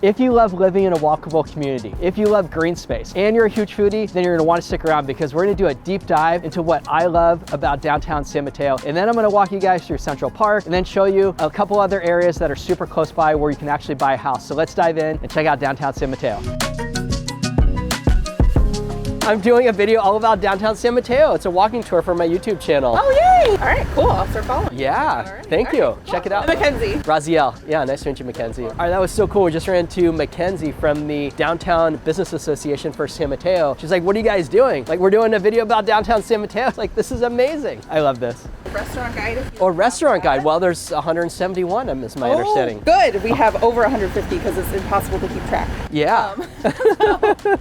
If you love living in a walkable community, if you love green space, and you're a huge foodie, then you're gonna want to stick around because we're gonna do a deep dive into what I love about downtown San Mateo. And then I'm gonna walk you guys through Central Park and then show you a couple other areas that are super close by where you can actually buy a house. So let's dive in and check out downtown San Mateo. I'm doing a video all about downtown San Mateo. It's a walking tour for my YouTube channel. Oh, yay! All right, cool. I'll start following. Yeah, right. thank you. Cool. Check it out. I'm Mackenzie. Raziel. Yeah, nice to meet you, Mackenzie. All right, that was so cool. We just ran into Mackenzie from the Downtown Business Association for San Mateo. She's like, what are you guys doing? Like, we're doing a video about downtown San Mateo. Like, this is amazing. I love this. Restaurant guide. Or restaurant guide. Well, there's 171, is my understanding. Good. We have over 150 because it's impossible to keep track. Yeah.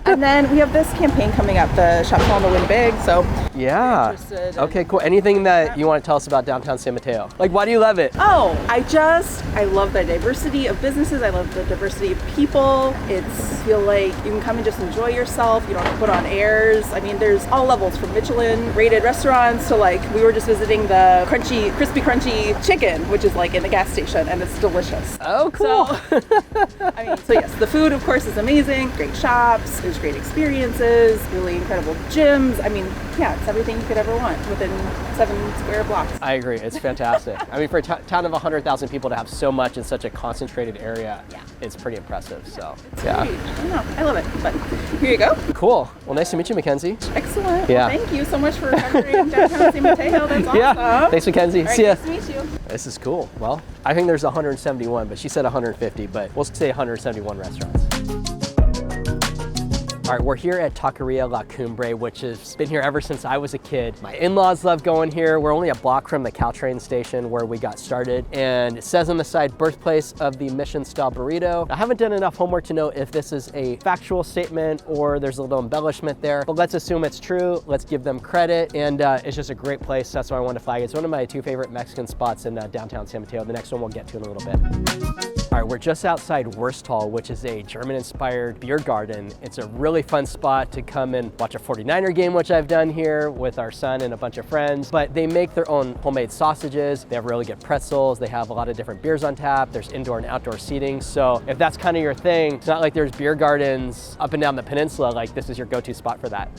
And then we have this campaign coming up, the Shop Small and Win Big. So yeah. Okay, cool. Anything that you want to tell us about downtown San Mateo? Like, why do you love it? Oh, I love the diversity of businesses. I love the diversity of people. It's feel like you can come and just enjoy yourself. You don't have to put on airs. I mean, there's all levels from Michelin rated restaurants to like, we were just visiting the crispy crunchy chicken, which is like in the gas station, and it's delicious. Oh, cool. So yes, the food of course is amazing. Great shops, there's great experiences, really incredible gyms. I mean, yeah, it's everything you could ever want within 7 square blocks. I agree, it's fantastic. I mean, for a town of 100,000 people to have so much in such a concentrated area, it's pretty impressive. So, yeah. Great. I don't know, I love it, but here you go. Cool. Well, nice to meet you, Mackenzie. Excellent. Yeah. Well, thank you so much for covering downtown San Mateo. That's awesome. Yeah. Thanks, Mackenzie. All right, See ya. nice to meet you. This is cool. Well, I think there's 171, but she said 150, but we'll say 171 restaurants. All right, we're here at Taqueria La Cumbre, which has been here ever since I was a kid. My in-laws love going here. We're only a block from the Caltrain station where we got started. And it says on the side, birthplace of the Mission-style burrito. I haven't done enough homework to know if this is a factual statement or there's a little embellishment there, but let's assume it's true. Let's give them credit. And it's just a great place. That's why I wanted to flag it. It's one of my 2 favorite Mexican spots in downtown San Mateo. The next one we'll get to in a little bit. All right, we're just outside Wursthal, which is a German-inspired beer garden. It's a really fun spot to come and watch a 49er game, which I've done here with our son and a bunch of friends. But they make their own homemade sausages. They have really good pretzels. They have a lot of different beers on tap. There's indoor and outdoor seating. So if that's kind of your thing, it's not like there's beer gardens up and down the peninsula. Like, this is your go-to spot for that.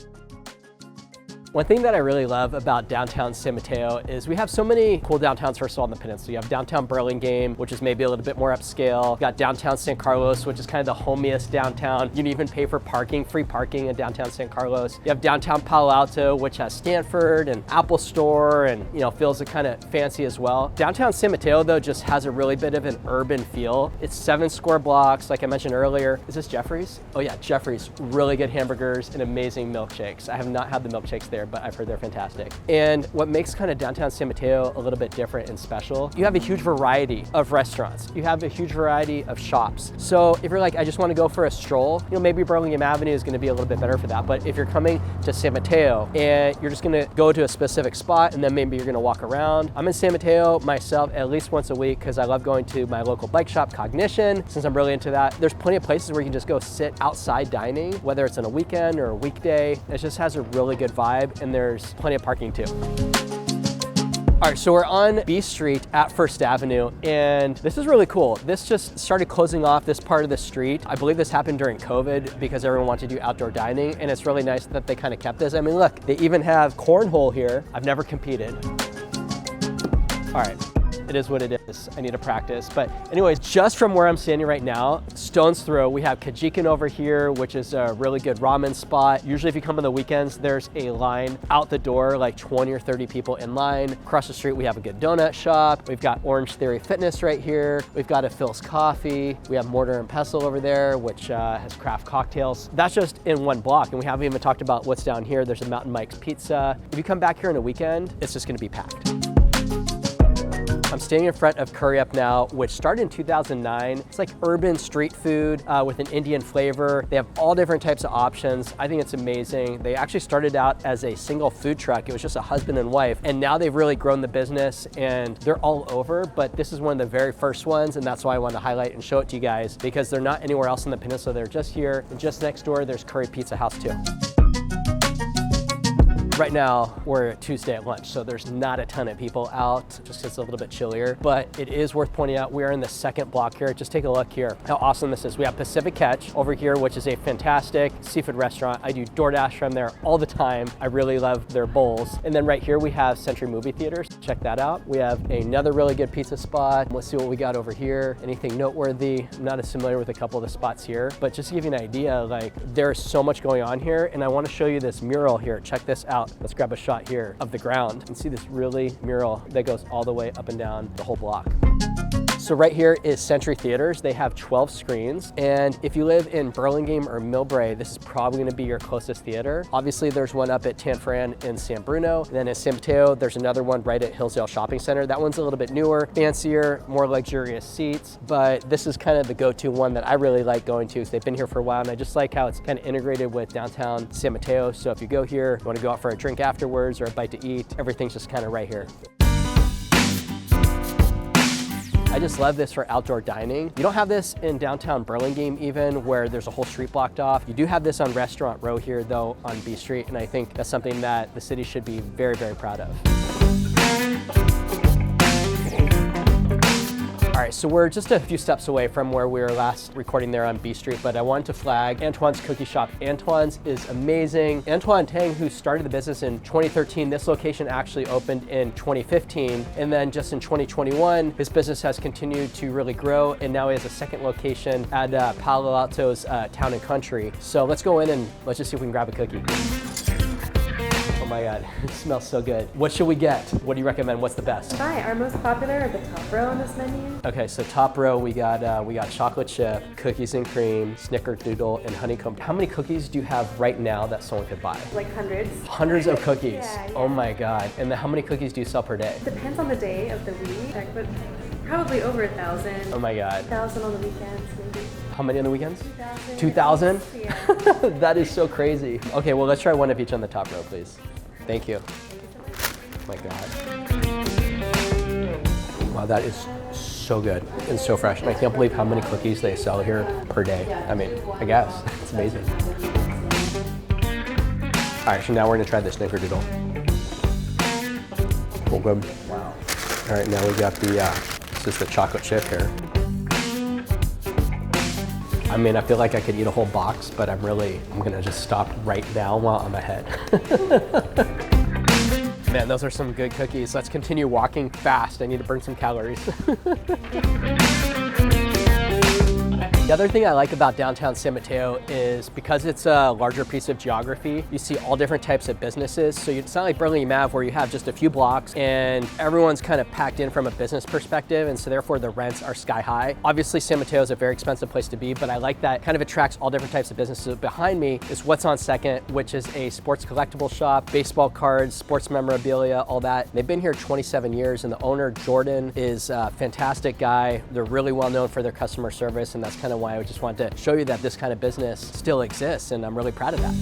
One thing that I really love about downtown San Mateo is we have so many cool downtowns, first of all, on the peninsula. You have downtown Burlingame, which is maybe a little bit more upscale. You got downtown San Carlos, which is kind of the homiest downtown. You can even pay for parking, free parking in downtown San Carlos. You have downtown Palo Alto, which has Stanford and Apple Store and, you know, feels kind of fancy as well. Downtown San Mateo, though, just has a really bit of an urban feel. It's 7 square blocks, like I mentioned earlier. Is this Jeffrey's? Oh yeah, Jeffrey's. Really good hamburgers and amazing milkshakes. I have not had the milkshakes there, but I've heard they're fantastic. And what makes kind of downtown San Mateo a little bit different and special, you have a huge variety of restaurants. You have a huge variety of shops. So if you're like, I just want to go for a stroll, you know, maybe Burlingame Avenue is going to be a little bit better for that. But if you're coming to San Mateo and you're just going to go to a specific spot and then maybe you're going to walk around. I'm in San Mateo myself at least once a week because I love going to my local bike shop, Cognition, since I'm really into that. There's plenty of places where you can just go sit outside dining, whether it's on a weekend or a weekday. It just has a really good vibe, and there's plenty of parking too. All right, so we're on B Street at First Avenue, and this is really cool. This just started closing off this part of the street. I believe this happened during COVID because everyone wanted to do outdoor dining, and it's really nice that they kind of kept this. I mean, look, they even have cornhole here. I've never competed. All right. It is what it is. I need to practice. But anyways, just from where I'm standing right now, stone's throw, we have Kajikin over here, which is a really good ramen spot. Usually if you come on the weekends, there's a line out the door, like 20 or 30 people in line. Across the street, we have a good donut shop. We've got Orange Theory Fitness right here. We've got a Phil's Coffee. We have Mortar and Pestle over there, which has craft cocktails. That's just in one block. And we haven't even talked about what's down here. There's a Mountain Mike's Pizza. If you come back here on a weekend, it's just gonna be packed. I'm standing in front of Curry Up Now, which started in 2009. It's like urban street food with an Indian flavor. They have all different types of options. I think it's amazing. They actually started out as a single food truck. It was just a husband and wife, and now they've really grown the business and they're all over, but this is one of the very first ones, and that's why I wanted to highlight and show it to you guys because they're not anywhere else in the peninsula. They're just here, and just next door, there's Curry Pizza House too. Right now, we're Tuesday at lunch, so there's not a ton of people out, just 'cause it's a little bit chillier. But it is worth pointing out, we are in the second block here. Just take a look here, how awesome this is. We have Pacific Catch over here, which is a fantastic seafood restaurant. I do DoorDash from there all the time. I really love their bowls. And then right here, we have Century Movie Theaters. Check that out. We have another really good pizza spot. Let's see what we got over here. Anything noteworthy? I'm not as familiar with a couple of the spots here, but just to give you an idea, like there's so much going on here. And I want to show you this mural here. Check this out. Let's grab a shot here of the ground and see this really mural that goes all the way up and down the whole block. So right here is Century Theaters. They have 12 screens. And if you live in Burlingame or Millbrae, this is probably gonna be your closest theater. Obviously there's one up at Tan Fran in San Bruno. And then in San Mateo, there's another one right at Hillsdale Shopping Center. That one's a little bit newer, fancier, more luxurious seats. But this is kind of the go-to one that I really like going to, because they've been here for a while. And I just like how it's kind of integrated with Downtown San Mateo. So if you go here, you wanna go out for a drink afterwards or a bite to eat, everything's just kind of right here. I just love this for outdoor dining. You don't have this in downtown Burlingame even, where there's a whole street blocked off. You do have this on Restaurant Row here though, on B Street, and I think that's something that the city should be very, very proud of. All right, so we're just a few steps away from where we were last recording there on B Street, but I wanted to flag Antoine's Cookie Shop. Antoine's is amazing. Antoine Tang, who started the business in 2013, this location actually opened in 2015. And then just in 2021, his business has continued to really grow. And now he has a second location at Palo Alto's Town and Country. So let's go in and let's just see if we can grab a cookie. Oh my God, it smells so good. What should we get? What do you recommend? What's the best? Hi, our most popular are the top row on this menu. Okay, so top row, we got chocolate chip, cookies and cream, snickerdoodle, and honeycomb. How many cookies do you have right now that someone could buy? Like hundreds. Hundreds of cookies. Yeah. Oh my God. And then how many cookies do you sell per day? Depends on the day of the week, but probably over 1,000. Oh my God. 1,000 on the weekends, maybe. How many on the weekends? 2,000. 2,000? Yeah. That is so crazy. Okay, well, let's try one of each on the top row, please. Thank you. Oh my God. Wow, that is so good and so fresh. And I can't believe how many cookies they sell here per day. I mean, I guess. It's amazing. All right, so now we're gonna try the snickerdoodle. Cool, good. Wow. All right, now we got the, this is the chocolate chip here. I mean, I feel like I could eat a whole box, but I'm gonna just stop right now while I'm ahead. Man, those are some good cookies. Let's continue walking fast. I need to burn some calories. The other thing I like about downtown San Mateo is because it's a larger piece of geography, you see all different types of businesses. So it's not like Burlingame Ave where you have just a few blocks and everyone's kind of packed in from a business perspective, and so therefore the rents are sky high. Obviously San Mateo is a very expensive place to be, but I like that kind of attracts all different types of businesses. Behind me is what's on second, which is a sports collectible shop, baseball cards, sports memorabilia, all that. They've been here 27 years and the owner, Jordan, is a fantastic guy. They're really well known for their customer service, and that's kind of why I just wanted to show you that this kind of business still exists, and I'm really proud of that.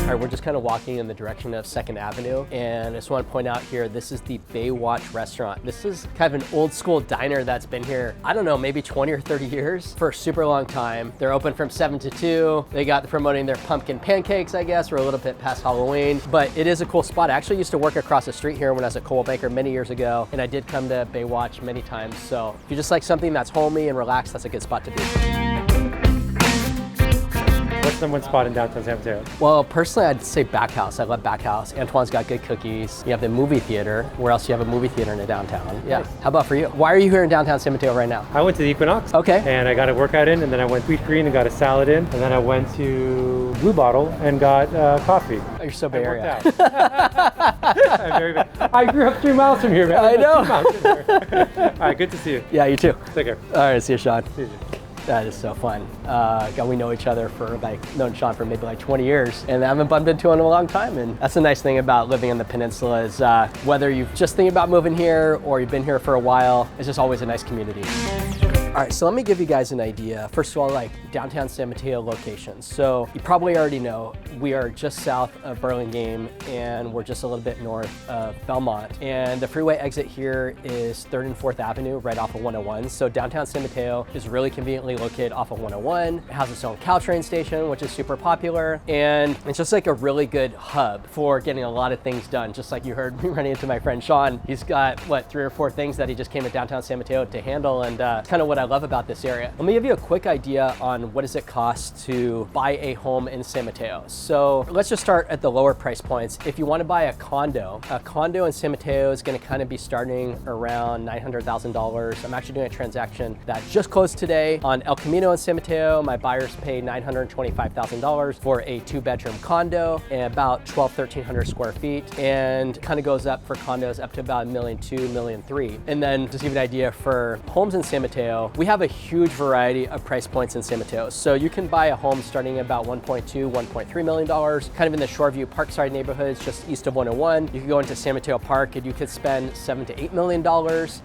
All right, we're just kind of walking in the direction of 2nd Avenue, and I just want to point out here, this is the Baywatch restaurant. This is kind of an old school diner that's been here, I don't know, maybe 20 or 30 years for a super long time. They're open from 7 to 2. They got promoting their pumpkin pancakes, I guess. We're a little bit past Halloween, but it is a cool spot. I actually used to work across the street here when I was at Coldwell Banker many years ago, and I did come to Baywatch many times. So if you just like something that's homey and relaxed, that's a good spot to be. What's the one spot in downtown San Mateo? Well, personally, I'd say Backhouse. I love Backhouse. Antoine's got good cookies. You have the movie theater. Where else do you have a movie theater in the downtown? Yeah. Nice. How about for you? Why are you here in downtown San Mateo right now? I went to the Equinox. Okay. And I got a workout in, and then I went Sweet Green and got a salad in, and then I went to Blue Bottle and got coffee. Oh, you're so Bay I Area. worked out. I'm very bad. I grew up 3 miles from here, man. I know. 2 miles from here. All right, good to see you. Yeah, you too. Take care. All right, see you, Sean. See you. That is so fun. We know each other for known Sean for maybe 20 years, and I haven't bumped into him in a long time. And that's the nice thing about living in the peninsula is whether you've just thinking about moving here or you've been here for a while, it's just always a nice community. All right, so let me give you guys an idea. First of all, like downtown San Mateo location. So you probably already know we are just south of Burlingame and we're just a little bit north of Belmont. And the freeway exit here is 3rd and 4th Avenue right off of 101. So downtown San Mateo is really conveniently located off of 101. It has its own Caltrain station, which is super popular. And it's just like a really good hub for getting a lot of things done. Just like you heard me running into my friend Sean. He's got, what, 3 or 4 things that he just came to downtown San Mateo to handle, and kind of what I love about this area. Let me give you a quick idea on what does it cost to buy a home in San Mateo. So let's just start at the lower price points. If you want to buy a condo in San Mateo is going to kind of be starting around $900,000. I'm actually doing a transaction that just closed today on El Camino in San Mateo. My buyers paid $925,000 for a 2-bedroom condo and about 1,300 square feet, and kind of goes up for condos up to about $1.2 million, $1.3 million. And then just to give you an idea for homes in San Mateo, we have a huge variety of price points in San Mateo. So you can buy a home starting at about $1.2, $1.3 million, kind of in the Shoreview Parkside neighborhoods, just east of 101. You could go into San Mateo Park and you could spend $7 to $8 million.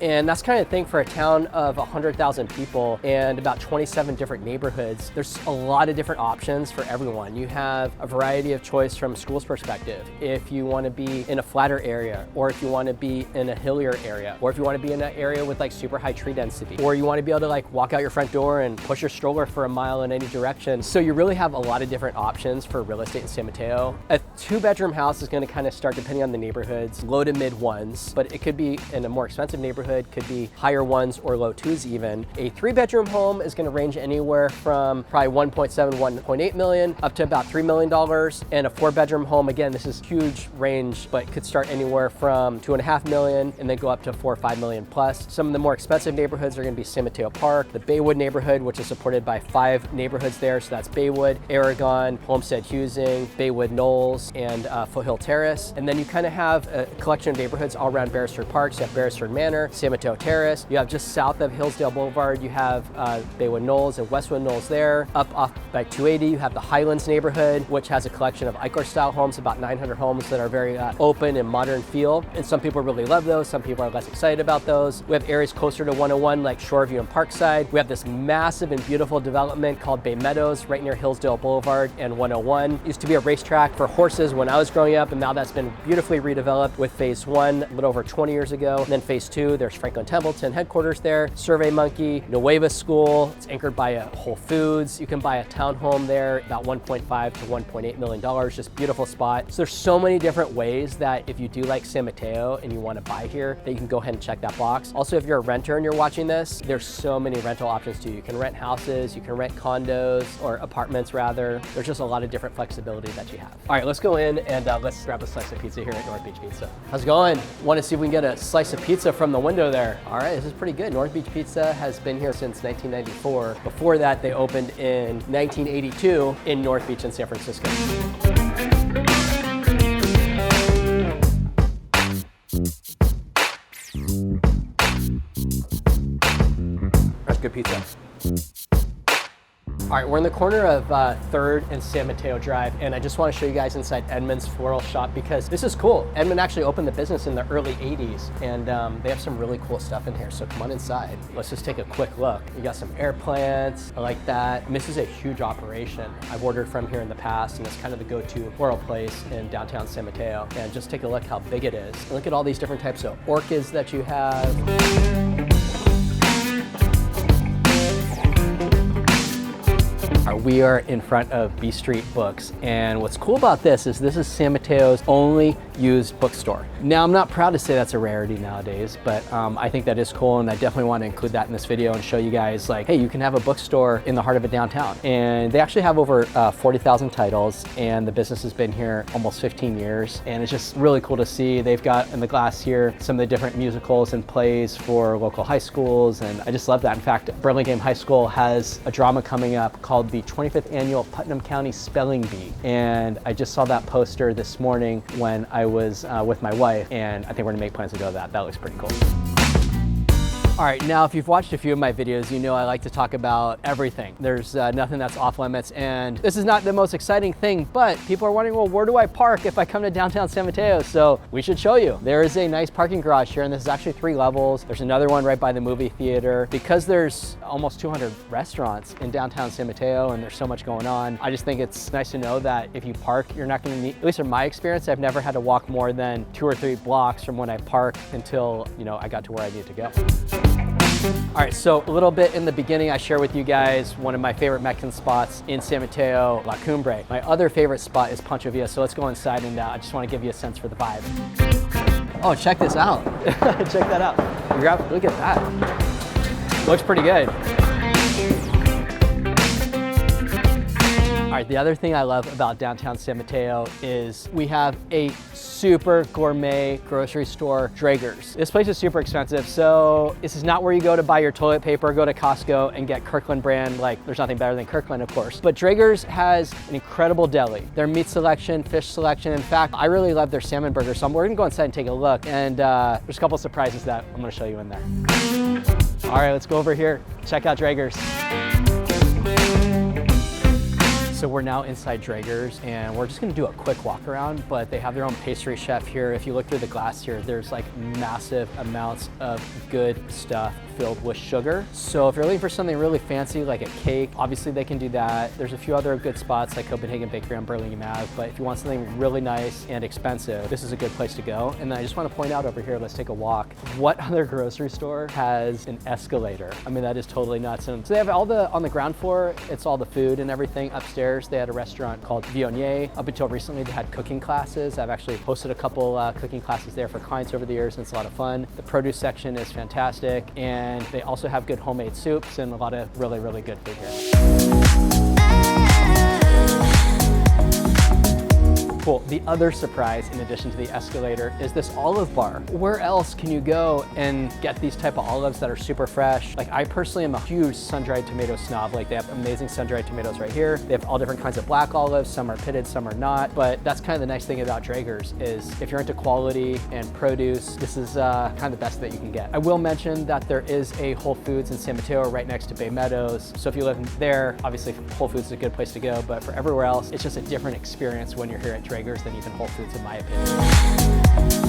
And that's kind of thing for a town of 100,000 people and about 27 different neighborhoods. There's a lot of different options for everyone. You have a variety of choice from school's perspective. If you want to be in a flatter area, or if you want to be in a hillier area, or if you want to be in an area with like super high tree density, or you want to be able to like walk out your front door and push your stroller for a mile in any direction. So you really have a lot of different options for real estate in San Mateo. A 2-bedroom house is going to kind of start, depending on the neighborhoods, low to mid 1s, but it could be in a more expensive neighborhood, could be higher 1s or low 2s even. A 3-bedroom home is going to range anywhere from probably 1.7, 1.8 million up to about $3 million. And a 4-bedroom home, again, this is huge range, but could start anywhere from 2.5 million and then go up to 4 or 5 million plus. Some of the more expensive neighborhoods are going to be San Mateo Park, the Baywood neighborhood, which is supported by 5 neighborhoods there. So that's Baywood, Aragon, Homestead Husing, Baywood Knolls, and Foothill Terrace. And then you kind of have a collection of neighborhoods all around Beresford Park. So you have Beresford Manor, San Mateo Terrace. You have just south of Hillsdale Boulevard, you have Baywood Knolls and Westwood Knolls there. Up off by 280, you have the Highlands neighborhood, which has a collection of Icor-style homes, about 900 homes that are very open and modern feel. And some people really love those, some people are less excited about those. We have areas closer to 101 like Shoreview and Parkside. We have this massive and beautiful development called Bay Meadows right near Hillsdale Boulevard and 101. It used to be a racetrack for horses when I was growing up, and now that's been beautifully redeveloped with phase 1 a little over 20 years ago. And then phase 2, there's Franklin Templeton headquarters there, Survey Monkey, Nueva School. It's anchored by a Whole Foods. You can buy a townhome there, about $1.5 to $1.8 million, just beautiful spot. So there's so many different ways that if you do like San Mateo and you want to buy here, that you can go ahead and check that box. Also, if you're a renter and you're watching this, there's so many rental options too. You can rent houses, you can rent condos, or apartments rather. There's just a lot of different flexibility that you have. All right, let's go in and let's grab a slice of pizza here at North Beach Pizza. How's it going? Want to see if we can get a slice of pizza from the window there. All right, this is pretty good. North Beach Pizza has been here since 1994. Before that, they opened in 1982 in North Beach in San Francisco. That's good pizza. All right, we're in the corner of 3rd and San Mateo Drive, and I just want to show you guys inside Edmund's Floral Shop because this is cool. Edmund actually opened the business in the early 80s, and they have some really cool stuff in here, so come on inside. Let's just take a quick look. You got some air plants, I like that. And this is a huge operation. I've ordered from here in the past, and it's kind of the go-to floral place in downtown San Mateo. And just take a look how big it is. And look at all these different types of orchids that you have. We are in front of B Street Books, and what's cool about this is San Mateo's only used bookstore. Now, I'm not proud to say that's a rarity nowadays, but I think that is cool, and I definitely want to include that in this video and show you guys like, hey, you can have a bookstore in the heart of a downtown. And they actually have over 40,000 titles, and the business has been here almost 15 years, and it's just really cool to see. They've got in the glass here some of the different musicals and plays for local high schools, and I just love that. In fact, Burlingame High School has a drama coming up called the 25th Annual Putnam County Spelling Bee, and I just saw that poster this morning when I was with my wife, and I think we're gonna make plans to go to that. That looks pretty cool. All right, now if you've watched a few of my videos, you know I like to talk about everything. There's nothing that's off limits, and this is not the most exciting thing, but people are wondering, well, where do I park if I come to downtown San Mateo? So we should show you. There is a nice parking garage here, and this is actually 3 levels. There's another one right by the movie theater. Because there's almost 200 restaurants in downtown San Mateo, and there's so much going on, I just think it's nice to know that if you park, you're not gonna need, at least in my experience, I've never had to walk more than 2 or 3 blocks from when I park until, you know, I got to where I need to go. All right, so a little bit in the beginning, I share with you guys one of my favorite Mexican spots in San Mateo, La Cumbre. My other favorite spot is Pancho Villa, so let's go inside and I just want to give you a sense for the vibe. Oh, check this out. Check that out. Look at that. Looks pretty good. All right, the other thing I love about downtown San Mateo is we have a super gourmet grocery store, Draeger's. This place is super expensive, so this is not where you go to buy your toilet paper, go to Costco and get Kirkland brand. Like, there's nothing better than Kirkland, of course. But Draeger's has an incredible deli. Their meat selection, fish selection. In fact, I really love their salmon burger, so we're gonna go inside and take a look. And there's a couple surprises that I'm gonna show you in there. All right, let's go over here, check out Draeger's. So we're now inside Draeger's, and we're just gonna do a quick walk around, but they have their own pastry chef here. If you look through the glass here, there's like massive amounts of good stuff filled with sugar. So if you're looking for something really fancy like a cake, obviously they can do that. There's a few other good spots like Copenhagen Bakery on Burlingame Ave, but if you want something really nice and expensive, this is a good place to go. And then I just want to point out over here, let's take a walk. What other grocery store has an escalator? I mean, that is totally nuts. And so they have all on the ground floor, it's all the food and everything. Upstairs, they had a restaurant called Viognier. Up until recently, they had cooking classes. I've actually hosted a couple cooking classes there for clients over the years, and it's a lot of fun. The produce section is fantastic, and they also have good homemade soups and a lot of really, really good food here. Cool. The other surprise, in addition to the escalator, is this olive bar. Where else can you go and get these type of olives that are super fresh? Like, I personally am a huge sun-dried tomato snob. Like, they have amazing sun-dried tomatoes right here. They have all different kinds of black olives. Some are pitted, some are not. But that's kind of the nice thing about Draeger's is if you're into quality and produce, this is kind of the best that you can get. I will mention that there is a Whole Foods in San Mateo right next to Bay Meadows. So if you live there, obviously Whole Foods is a good place to go. But for everywhere else, it's just a different experience when you're here at Draeger's than even Whole Foods, in my opinion.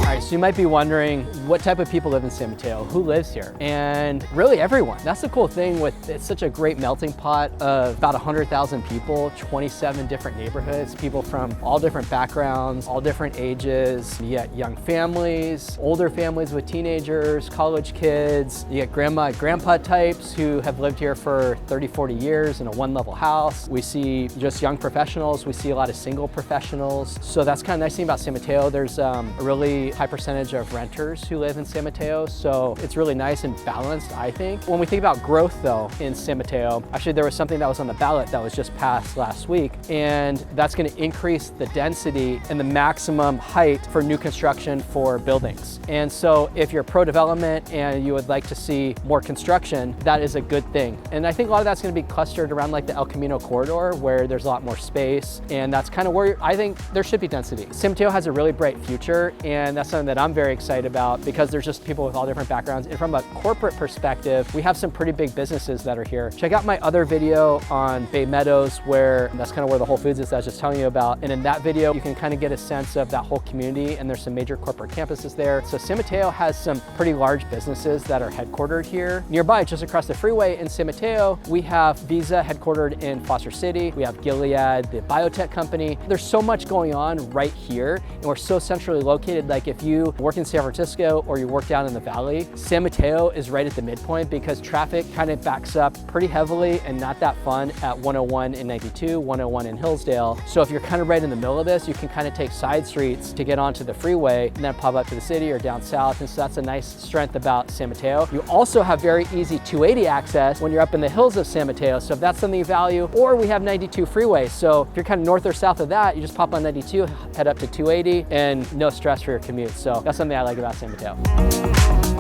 All right, so you might be wondering, what type of people live in San Mateo? Who lives here? And really everyone. That's the cool thing with, it's such a great melting pot of about 100,000 people, 27 different neighborhoods, people from all different backgrounds, all different ages. You get young families, older families with teenagers, college kids. You get grandma and grandpa types who have lived here for 30, 40 years in a 1-level house. We see just young professionals. We see a lot of single professionals. So that's kind of nice thing about San Mateo. There's a really high percentage of renters who live in San Mateo, so it's really nice and balanced, I think. When we think about growth, though, in San Mateo, actually there was something that was on the ballot that was just passed last week, and that's going to increase the density and the maximum height for new construction for buildings. And so if you're pro-development and you would like to see more construction, that is a good thing. And I think a lot of that's going to be clustered around like the El Camino corridor, where there's a lot more space, and that's kind of where I think there should be density. San Mateo has a really bright future, and that's something that I'm very excited about because there's just people with all different backgrounds. And from a corporate perspective, we have some pretty big businesses that are here. Check out my other video on Bay Meadows, where that's kind of where the Whole Foods is that I was just telling you about. And in that video, you can kind of get a sense of that whole community, and there's some major corporate campuses there. So San Mateo has some pretty large businesses that are headquartered here. Nearby, just across the freeway in San Mateo, we have Visa headquartered in Foster City. We have Gilead, the biotech company. There's so much going on right here, and we're so centrally located. Like, if you work in San Francisco or you work down in the valley, San Mateo is right at the midpoint because traffic kind of backs up pretty heavily and not that fun at 101 and 92, 101 in Hillsdale. So if you're kind of right in the middle of this, you can kind of take side streets to get onto the freeway and then pop up to the city or down south. And so that's a nice strength about San Mateo. You also have very easy 280 access when you're up in the hills of San Mateo. So if that's something you value, or we have 92 freeway. So if you're kind of north or south of that, you just pop on 92, head up to 280, and no stress for your commute. So that's something I like about San Mateo.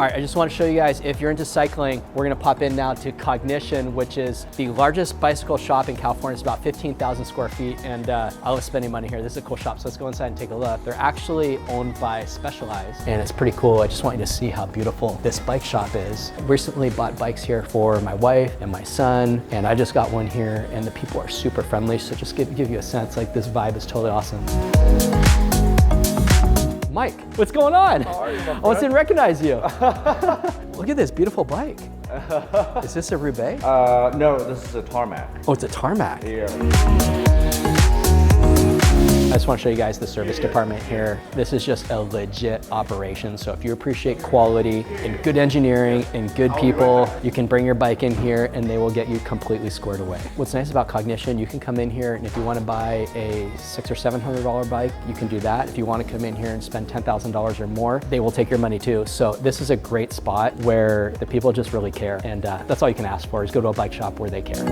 right, I just want to show you guys, if you're into cycling, we're gonna pop in now to Cognition, which is the largest bicycle shop in California. It's about 15,000 square feet, and I love spending money here. This is a cool shop, so let's go inside and take a look. They're actually owned by Specialized, and it's pretty cool. I just want you to see how beautiful this bike shop is. I recently bought bikes here for my wife and my son, and I just got one here, and the people are super friendly, so just give you a sense, like this vibe is totally awesome. Mike, what's going on? How are you, my friend? I almost didn't recognize you. Look at this beautiful bike. Is this a Roubaix? No, this is a tarmac. Oh, it's a tarmac. Yeah. I just want to show you guys the service department here. This is just a legit operation. So if you appreciate quality and good engineering and good people, you can bring your bike in here and they will get you completely squared away. What's nice about Cognition, you can come in here and if you want to buy a $600 or $700 bike, you can do that. If you want to come in here and spend $10,000 or more, they will take your money too. So this is a great spot where the people just really care. And that's all you can ask for is go to a bike shop where they care.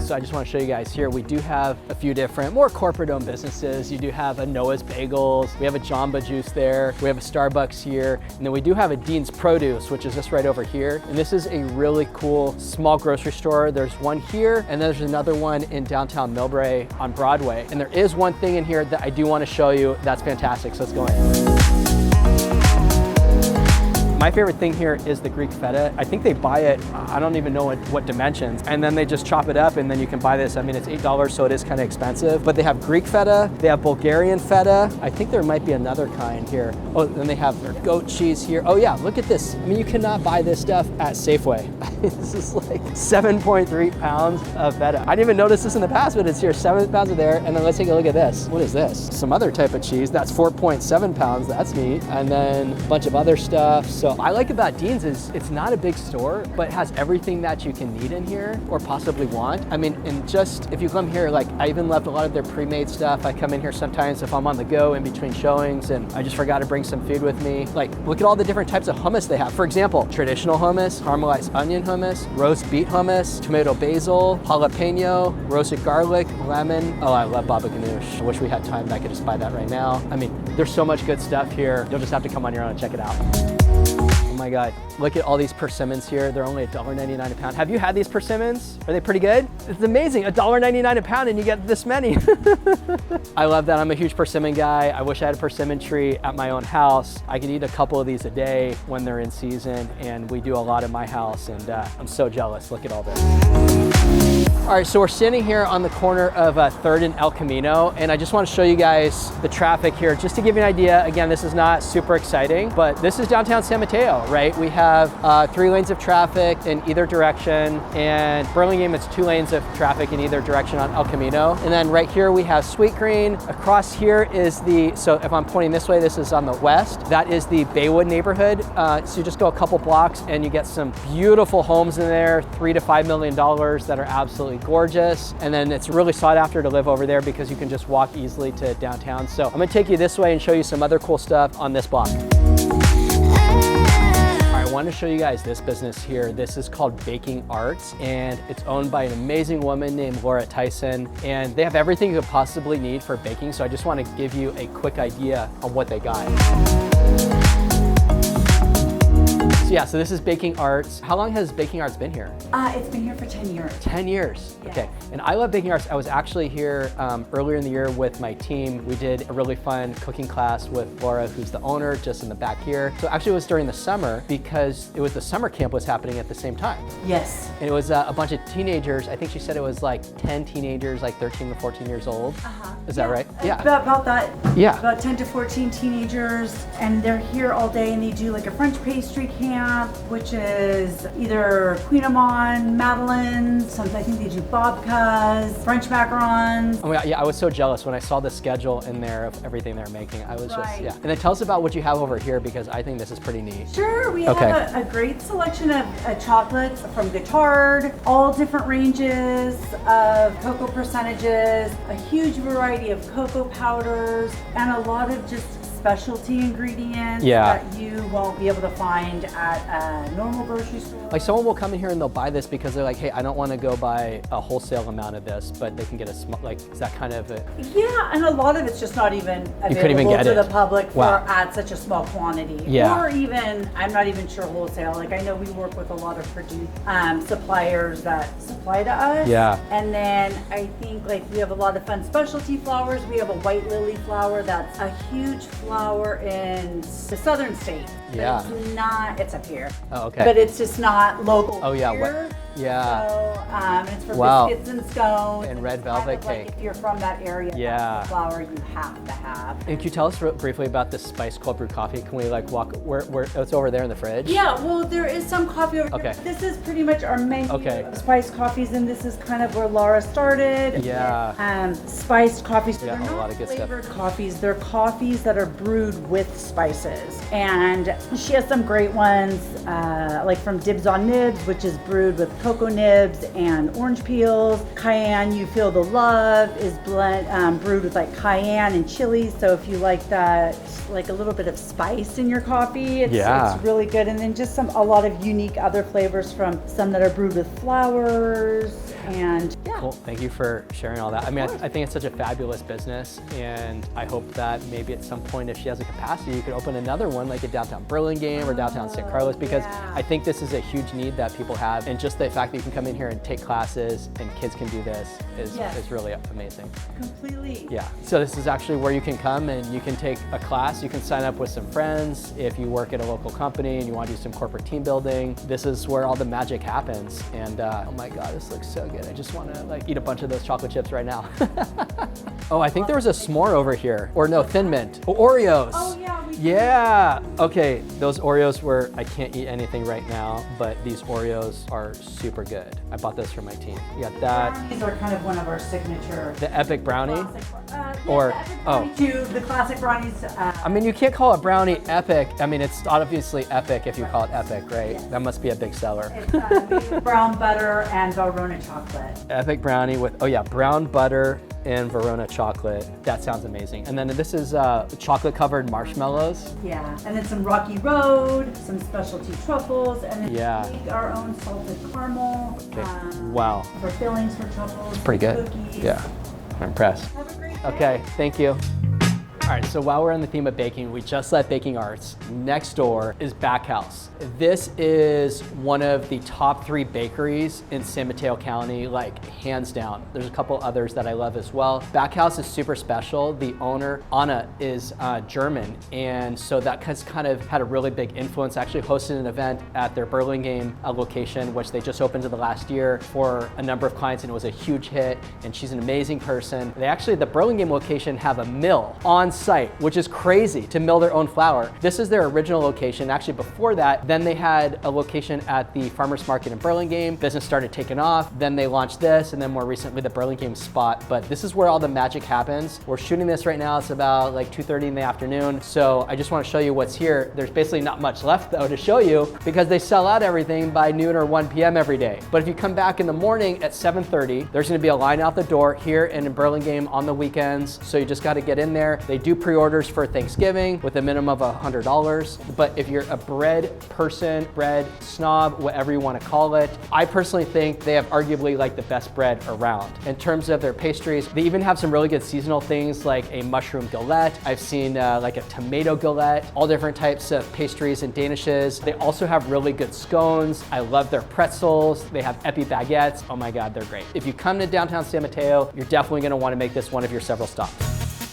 So I just want to show you guys here, we do have a few different, more corporate-owned businesses. You do have a Noah's Bagels, we have a Jamba Juice there, we have a Starbucks here, and then we do have a Dean's Produce, which is just right over here. And this is a really cool small grocery store. There's one here, and there's another one in downtown Millbrae on Broadway. And there is one thing in here that I do want to show you that's fantastic, so let's go in. My favorite thing here is the Greek feta. I think they buy it, I don't even know what dimensions, and then they just chop it up and then you can buy this. I mean, it's $8, so it is kind of expensive, but they have Greek feta, they have Bulgarian feta. I think there might be another kind here. Oh, then they have their goat cheese here. Oh yeah, look at this. I mean, you cannot buy this stuff at Safeway. This is like 7.3 pounds of feta. I didn't even notice this in the past, but it's here, 7 pounds of there. And then let's take a look at this. What is this? Some other type of cheese. That's 4.7 pounds, that's neat. And then a bunch of other stuff. So I like about Dean's is it's not a big store, but it has everything that you can need in here or possibly want. I mean, and just if you come here, like I even left a lot of their pre-made stuff. I come in here sometimes if I'm on the go in between showings and I just forgot to bring some food with me. Like, look at all the different types of hummus they have. For example, traditional hummus, caramelized onion hummus, roast beet hummus, tomato basil, jalapeno, roasted garlic, lemon. Oh, I love baba ganoush. I wish we had time that I could just buy that right now. I mean, there's so much good stuff here. You'll just have to come on your own and check it out. Oh my God, look at all these persimmons here. They're only $1.99 a pound. Have you had these persimmons? Are they pretty good? It's amazing, $1.99 a pound and you get this many. I love that, I'm a huge persimmon guy. I wish I had a persimmon tree at my own house. I could eat a couple of these a day when they're in season, and we do a lot at my house, and I'm so jealous. Look at all this. All right, so we're standing here on the corner of 3rd and El Camino, and I just want to show you guys the traffic here, just to give you an idea. Again, this is not super exciting, but this is downtown San Mateo, right? We have 3 lanes of traffic in either direction, and Burlingame, it's 2 lanes of traffic in either direction on El Camino. And then right here we have Sweet Green. Across here is so if I'm pointing this way, this is on the west. That is the Baywood neighborhood. So you just go a couple blocks and you get some beautiful homes in there, $3 to $5 million that are absolutely gorgeous. And then it's really sought after to live over there because you can just walk easily to downtown. So I'm gonna take you this way and show you some other cool stuff on this block. I want to show you guys this business here. This is called Baking Arts, and it's owned by an amazing woman named Laura Tyson, and they have everything you could possibly need for baking. So I just want to give you a quick idea on what they got. So yeah, so this is Baking Arts. How long has Baking Arts been here? It's been here for 10 years. 10 years, Yeah. okay. And I love Baking Arts. I was actually here earlier in the year with my team. We did a really fun cooking class with Laura, who's the owner, just in the back here. So actually it was during the summer because it was the summer camp was happening at the same time. Yes. And it was a bunch of teenagers. I think she said it was like 10 teenagers, like 13 to 14 years old. Is that right? Yeah. About that. Yeah. About 10 to 14 teenagers, and they're here all day, and they do like a French pastry camp, which is either Queen Amman, Madeleine, I think they do babkas, French macarons. Oh my God, yeah, I was so jealous when I saw the schedule in there of everything they're making. I was just, Right. yeah. And then tell us about what you have over here because I think this is pretty neat. Sure, we Okay. have a great selection of chocolates from Guittard, all different ranges of cocoa percentages, a huge variety of cocoa powders, and a lot of just specialty ingredients Yeah. that you won't be able to find at a normal grocery store. Like someone will come in here and they'll buy this because they're like, hey, I don't want to go buy a wholesale amount of this, but they can get a small, like, is that kind of a... Yeah, and a lot of it's just not even You couldn't even available get to it. the public for Wow. at such a small quantity. Yeah. Or even, I'm not even sure wholesale. Like I know we work with a lot of suppliers that supply to us. Yeah. And then I think like we have a lot of fun specialty flowers. We have a white lily flower that's a huge flower in the southern state. But Yeah. It's not, it's up here. Oh, okay. But it's just not local. Oh, yeah, here. yeah. So it's for Wow. biscuits and scones. And red it's kind velvet of like cake. if you're from that area, Yeah. that's the flower you have to have. And can you tell us briefly about the spiced cold brew coffee? Can we like walk, where it's over there in the fridge? Yeah, well, there is some coffee over Okay. here. This is pretty much our menu Okay. of spiced coffees, and this is kind of where Laura started. Yeah. With, spiced coffees. So Yeah, they're a not lot of good stuff. flavored coffees. They're coffees that are brewed with spices. And she has some great ones, like from Dibs on Nibs, which is brewed with cocoa nibs and orange peels. Cayenne, You Feel the Love, is brewed with like cayenne and chili. So if you like that, like a little bit of spice in your coffee, it's really good. And then just a lot of unique other flavors from some that are brewed with flowers. And yeah. Cool. Thank you for sharing all that. I mean, I think it's such a fabulous business, and I hope that maybe at some point, if she has a capacity, you could open another one like in downtown Burlingame or downtown San Carlos, because yeah. I think this is a huge need that people have, and just the fact that you can come in here and take classes and kids can do this is really amazing. Completely. Yeah. So this is actually where you can come and you can take a class. You can sign up with some friends. If you work at a local company and you want to do some corporate team building, this is where all the magic happens. And oh my God, this looks so good. I just want to like eat a bunch of those chocolate chips right now. Oh, I think there was a s'more over here. Or no, Thin Mint. Oh, Oreos. Oh yeah. Yeah. Okay, those Oreos I can't eat anything right now, but these Oreos are super good. I bought those for my team. You got that. Brownies are kind of one of our signature. The Epic Brownie. Or Or- the Epic Brownie too. The classic brownies. I mean, you can't call a brownie epic. I mean, it's obviously epic if you call it epic, right? Yes. That must be a big seller. It's made with brown butter and Verona chocolate. Epic brownie with, oh yeah, brown butter and Verona chocolate. That sounds amazing. And then this is chocolate covered marshmallows. Yeah, and then some Rocky Road, some specialty truffles, and then Yeah. we make our own salted caramel. Okay. Wow. For fillings for truffles. Pretty good. Cookies. Yeah, I'm impressed. Have a great day. Okay, thank you. All right, so while we're on the theme of baking, we just left Baking Arts. Next door is Backhouse. This is one of the top 3 bakeries in San Mateo County, like hands down. There's a couple others that I love as well. Backhouse is super special. The owner, Anna, is German, and so that has kind of had a really big influence. Actually hosted an event at their Burlingame location, which they just opened in the last year for a number of clients, and it was a huge hit, and she's an amazing person. They actually, the Burlingame location, have a mill on site, which is crazy, to mill their own flour. This is their original location. Actually, before that, then they had a location at the farmers market in Burlingame. Business started taking off. Then they launched this, and then more recently the Burlingame spot. But this is where all the magic happens. We're shooting this right now. It's about like 2:30 in the afternoon. So I just want to show you what's here. There's basically not much left though to show you, because they sell out everything by noon or 1 p.m. every day. But if you come back in the morning at 7:30, there's going to be a line out the door here and in Burlingame on the weekends. So you just got to get in there. They do pre-orders for Thanksgiving with a minimum of $100. But if you're a bread person, bread snob, whatever you want to call it, I personally think they have arguably like the best bread around. In terms of their pastries, they even have some really good seasonal things like a mushroom galette. I've seen like a tomato galette, all different types of pastries and danishes. They also have really good scones. I love their pretzels. They have epi baguettes. Oh my God, they're great. If you come to downtown San Mateo, you're definitely going to want to make this one of your several stops.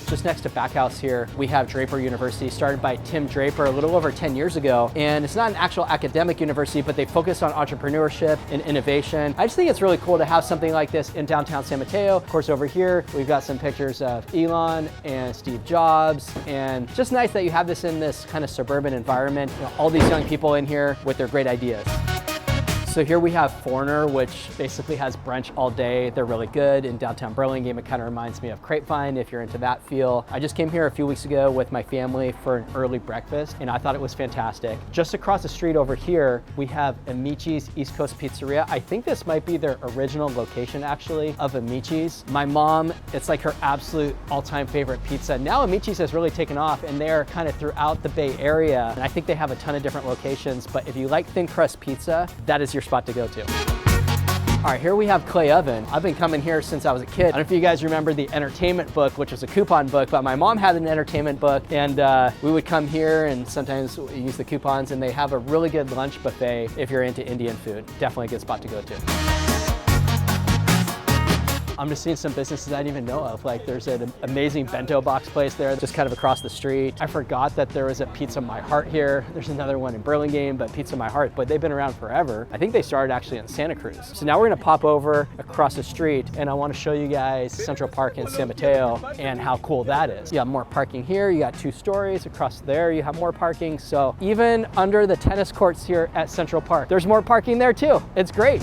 Just next to Backhouse here, we have Draper University, started by Tim Draper a little over 10 years ago. And it's not an actual academic university, but they focus on entrepreneurship and innovation. I just think it's really cool to have something like this in downtown San Mateo. Of course, over here, we've got some pictures of Elon and Steve Jobs. And just nice that you have this in this kind of suburban environment. You know, all these young people in here with their great ideas. So here we have Foreigner, which basically has brunch all day. They're really good. In downtown Burlingame, it kind of reminds me of Grapevine if you're into that feel. I just came here a few weeks ago with my family for an early breakfast, and I thought it was fantastic. Just across the street over here, we have Amici's East Coast Pizzeria. I think this might be their original location, actually, of Amici's. My mom, it's like her absolute all-time favorite pizza. Now Amici's has really taken off, and they're kind of throughout the Bay Area, and I think they have a ton of different locations, but if you like thin crust pizza, that is your spot to go to. All right, here we have Clay Oven. I've been coming here since I was a kid. I don't know if you guys remember the entertainment book, which was a coupon book, but my mom had an entertainment book, and we would come here and sometimes use the coupons, and they have a really good lunch buffet if you're into Indian food. Definitely a good spot to go to. I'm just seeing some businesses I didn't even know of. Like there's an amazing bento box place there just kind of across the street. I forgot that there was a Pizza My Heart here. There's another one in Burlingame, but Pizza My Heart, but they've been around forever. I think they started actually in Santa Cruz. So now we're gonna pop over across the street, and I wanna show you guys Central Park in San Mateo and how cool that is. You have more parking here. You got 2 stories. Across there, you have more parking. So even under the tennis courts here at Central Park, there's more parking there too. It's great.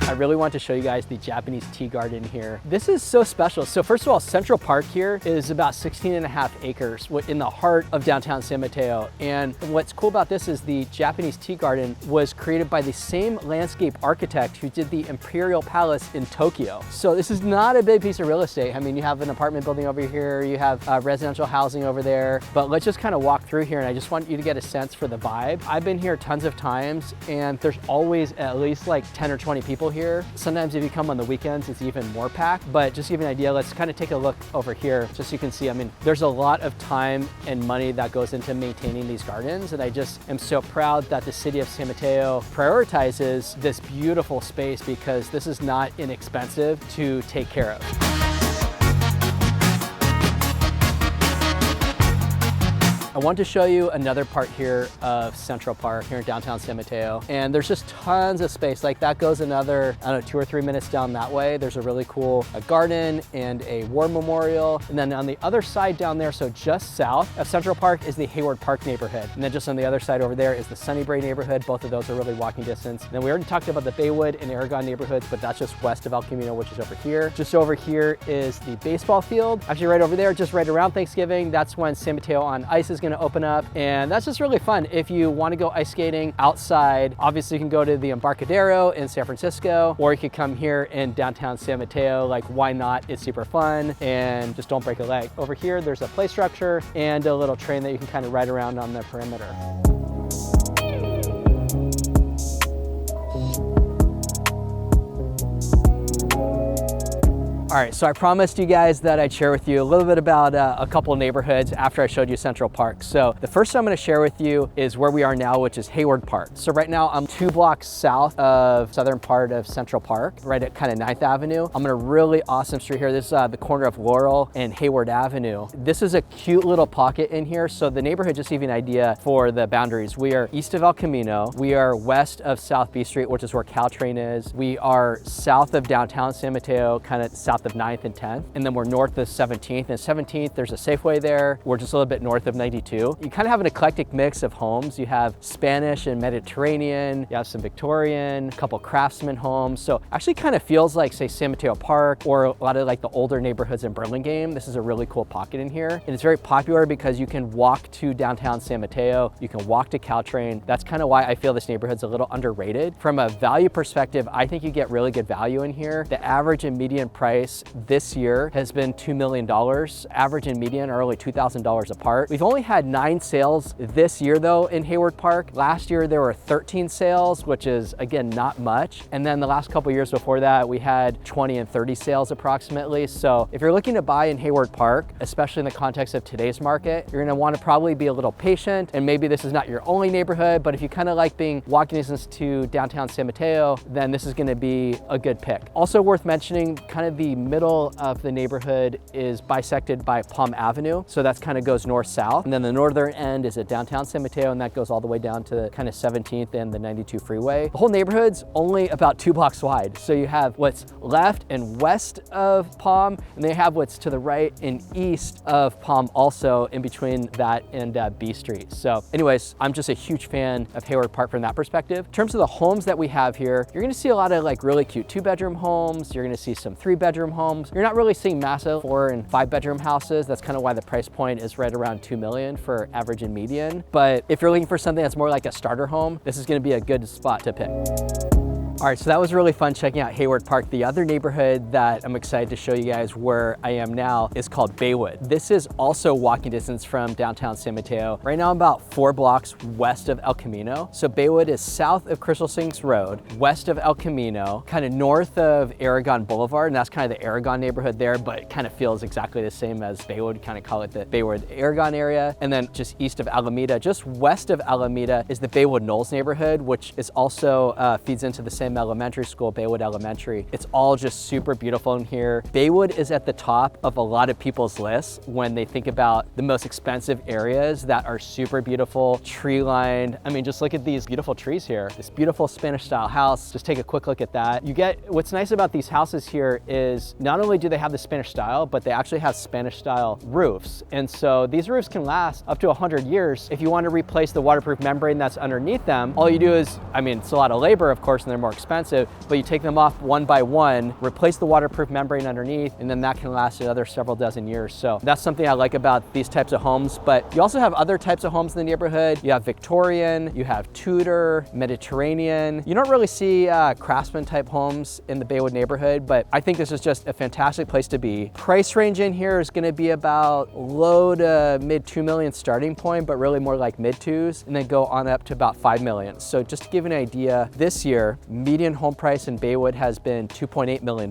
I really want to show you guys the Japanese tea garden here. This is so special. So first of all, Central Park here is about 16.5 acres in the heart of downtown San Mateo. And what's cool about this is the Japanese tea garden was created by the same landscape architect who did the Imperial Palace in Tokyo. So this is not a big piece of real estate. I mean, you have an apartment building over here, you have residential housing over there, but let's just kind of walk through here, and I just want you to get a sense for the vibe. I've been here tons of times, and there's always at least like 10 or 20 people here. Sometimes if you come on the weekends, it's even more packed, but just to give you an idea, let's kind of take a look over here just so you can see. I mean, there's a lot of time and money that goes into maintaining these gardens, and I just am so proud that the city of San Mateo prioritizes this beautiful space because this is not inexpensive to take care of. I want to show you another part here of Central Park here in downtown San Mateo. And there's just tons of space. Like that goes another, I don't know, 2 or 3 minutes down that way. There's a really cool garden and a war memorial. And then on the other side down there, so just south of Central Park is the Hayward Park neighborhood. And then just on the other side over there is the Sunnybrae neighborhood. Both of those are really walking distance. And then we already talked about the Baywood and Aragon neighborhoods, but that's just west of El Camino, which is over here. Just over here is the baseball field. Actually right over there, just right around Thanksgiving, that's when San Mateo on Ice is going to open up, and that's just really fun. If you want to go ice skating outside, obviously you can go to the Embarcadero in San Francisco, or you could come here in downtown San Mateo. Like, why not? It's super fun, and just don't break a leg. Over here, there's a play structure and a little train that you can kind of ride around on the perimeter. All right, so I promised you guys that I'd share with you a little bit about a couple neighborhoods after I showed you Central Park. So the first I'm gonna share with you is where we are now, which is Hayward Park. So right now I'm 2 blocks south of southern part of Central Park, right at kind of 9th Avenue. I'm on a really awesome street here. This is the corner of Laurel and Hayward Avenue. This is a cute little pocket in here. So the neighborhood, just to give you an idea for the boundaries, we are east of El Camino. We are west of South B Street, which is where Caltrain is. We are south of downtown San Mateo, kind of south of 9th and 10th, and then we're north of 17th. And 17th, there's a Safeway there. We're just a little bit north of 92. You kind of have an eclectic mix of homes. You have Spanish and Mediterranean, you have some Victorian, a couple craftsman homes. So actually kind of feels like, say, San Mateo Park or a lot of like the older neighborhoods in Burlingame. This is a really cool pocket in here. And it's very popular because you can walk to downtown San Mateo, you can walk to Caltrain. That's kind of why I feel this neighborhood's a little underrated. From a value perspective, I think you get really good value in here. The average and median price this year has been $2 million. Average and median are only $2,000 apart. We've only had 9 sales this year though in Hayward Park. Last year there were 13 sales, which is again not much. And then the last couple years before that, we had 20 and 30 sales approximately. So if you're looking to buy in Hayward Park, especially in the context of today's market, you're gonna wanna probably be a little patient, and maybe this is not your only neighborhood, but if you kind of like being walking distance to downtown San Mateo, then this is gonna be a good pick. Also worth mentioning, kind of the the middle of the neighborhood is bisected by Palm Avenue. So that kind of goes north-south. And then the northern end is at Downtown San Mateo, and that goes all the way down to kind of 17th and the 92 freeway. The whole neighborhood's only about 2 blocks wide. So you have what's left and west of Palm, and they have what's to the right and east of Palm also in between that and B Street. So anyways, I'm just a huge fan of Hayward Park from that perspective. In terms of the homes that we have here, you're gonna see a lot of like really cute 2-bedroom homes. You're gonna see some 3-bedroom homes. You're not really seeing massive 4 and 5-bedroom houses. That's kind of why the price point is right around $2 million for average and median. But if you're looking for something that's more like a starter home, this is gonna be a good spot to pick. All right, so that was really fun checking out Hayward Park. The other neighborhood that I'm excited to show you guys where I am now is called Baywood. This is also walking distance from downtown San Mateo. Right now I'm about 4 blocks west of El Camino. So Baywood is south of Crystal Sinks Road, west of El Camino, kind of north of Aragon Boulevard, and that's kind of the Aragon neighborhood there, but it kind of feels exactly the same as Baywood, kind of call it the Baywood Aragon area. And then just east of Alameda, just west of Alameda is the Baywood Knolls neighborhood, which is also feeds into the same elementary school, Baywood Elementary. It's all just super beautiful in here. Baywood is at the top of a lot of people's lists when they think about the most expensive areas that are super beautiful, tree lined. I mean, just look at these beautiful trees here. This beautiful Spanish style house, just take a quick look at that. What's nice about these houses here is not only do they have the Spanish style, but they actually have Spanish style roofs. And so these roofs can last up to 100 years. If you want to replace the waterproof membrane that's underneath them, all you do is, I mean, it's a lot of labor, of course, and they're more expensive, but you take them off one by one, replace the waterproof membrane underneath, and then that can last another several dozen years. So that's something I like about these types of homes. But you also have other types of homes in the neighborhood. You have Victorian, you have Tudor, Mediterranean. You don't really see craftsman type homes in the Baywood neighborhood, but I think this is just a fantastic place to be. Price range in here is gonna be about low to mid 2 million starting point, but really more like mid 2s, and then go on up to about 5 million. So just to give you an idea, this year, median home price in Baywood has been $2.8 million.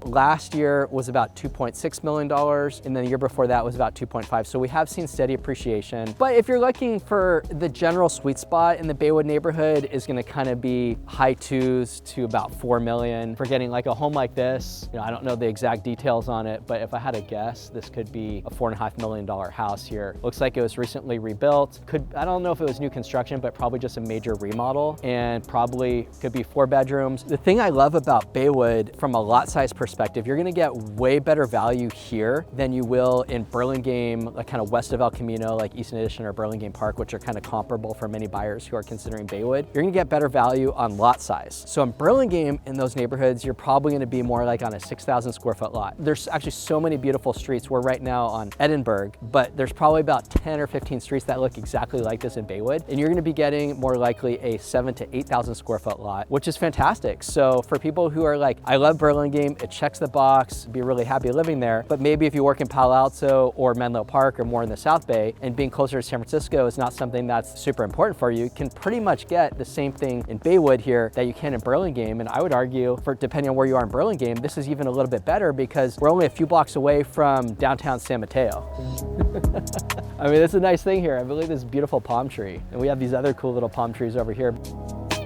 Last year was about $2.6 million, and then the year before that was about 2.5. So we have seen steady appreciation. But if you're looking for the general sweet spot in the Baywood neighborhood is gonna kind of be high 2s to about 4 million. For getting like a home like this, I don't know the exact details on it, but if I had to guess, this could be a $4.5 million house here. Looks like it was recently rebuilt. I don't know if it was new construction, but probably just a major remodel, and probably could be 4 bedrooms. The thing I love about Baywood from a lot size perspective, you're gonna get way better value here than you will in Burlingame, like kind of west of El Camino, like Easton Addition or Burlingame Park, which are kind of comparable for many buyers who are considering Baywood. You're gonna get better value on lot size. So in Burlingame, in those neighborhoods, you're probably gonna be more like on a 6,000 square foot lot. There's actually so many beautiful streets. We're right now on Edinburgh, but there's probably about 10 or 15 streets that look exactly like this in Baywood. And you're gonna be getting more likely a 7,000 to 8,000 square foot lot, which is fantastic. So for people who are like, I love Burlingame, it checks the box, be really happy living there, but maybe if you work in Palo Alto or Menlo Park or more in the South Bay, and being closer to San Francisco is not something that's super important for you, can pretty much get the same thing in Baywood here that you can in Burlingame. And I would argue, for depending on where you are in Burlingame, this is even a little bit better because we're only a few blocks away from downtown San Mateo. I mean, that's a nice thing here. I believe this beautiful palm tree, and we have these other cool little palm trees over here.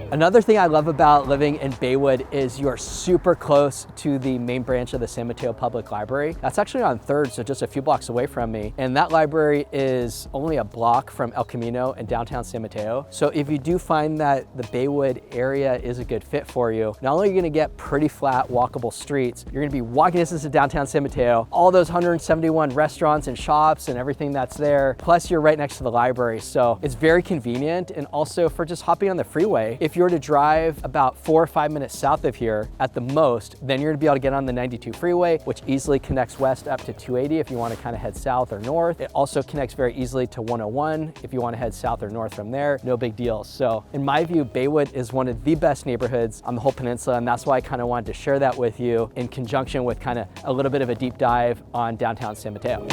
Another thing I love about living in Baywood is you are super close to the main branch of the San Mateo Public Library. That's actually on 3rd, so just a few blocks away from me. And that library is only a block from El Camino and downtown San Mateo. So if you do find that the Baywood area is a good fit for you, not only are you gonna get pretty flat, walkable streets, you're gonna be walking distance to downtown San Mateo, all those 171 restaurants and shops and everything that's there, plus you're right next to the library. So it's very convenient, and also for just hopping on the freeway, if you were to drive about 4 or 5 minutes south of here at the most, then you're gonna be able to get on the 92 freeway, which easily connects west up to 280 if you wanna kind of head south or north. It also connects very easily to 101 if you wanna head south or north from there, no big deal. So in my view, Baywood is one of the best neighborhoods on the whole peninsula, and that's why I kind of wanted to share that with you in conjunction with kind of a little bit of a deep dive on downtown San Mateo.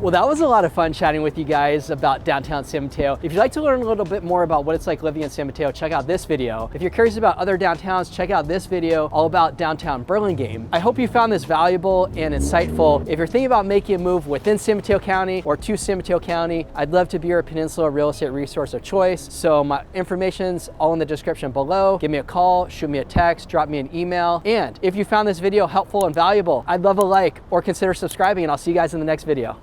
Well, that was a lot of fun chatting with you guys about downtown San Mateo. If you'd like to learn a little bit more about what it's like living in San Mateo, check out this video. If you're curious about other downtowns, check out this video all about downtown Burlingame. I hope you found this valuable and insightful. If you're thinking about making a move within San Mateo County or to San Mateo County, I'd love to be your peninsula real estate resource of choice. So my information's all in the description below. Give me a call, shoot me a text, drop me an email. And if you found this video helpful and valuable, I'd love a like or consider subscribing, and I'll see you guys in the next video.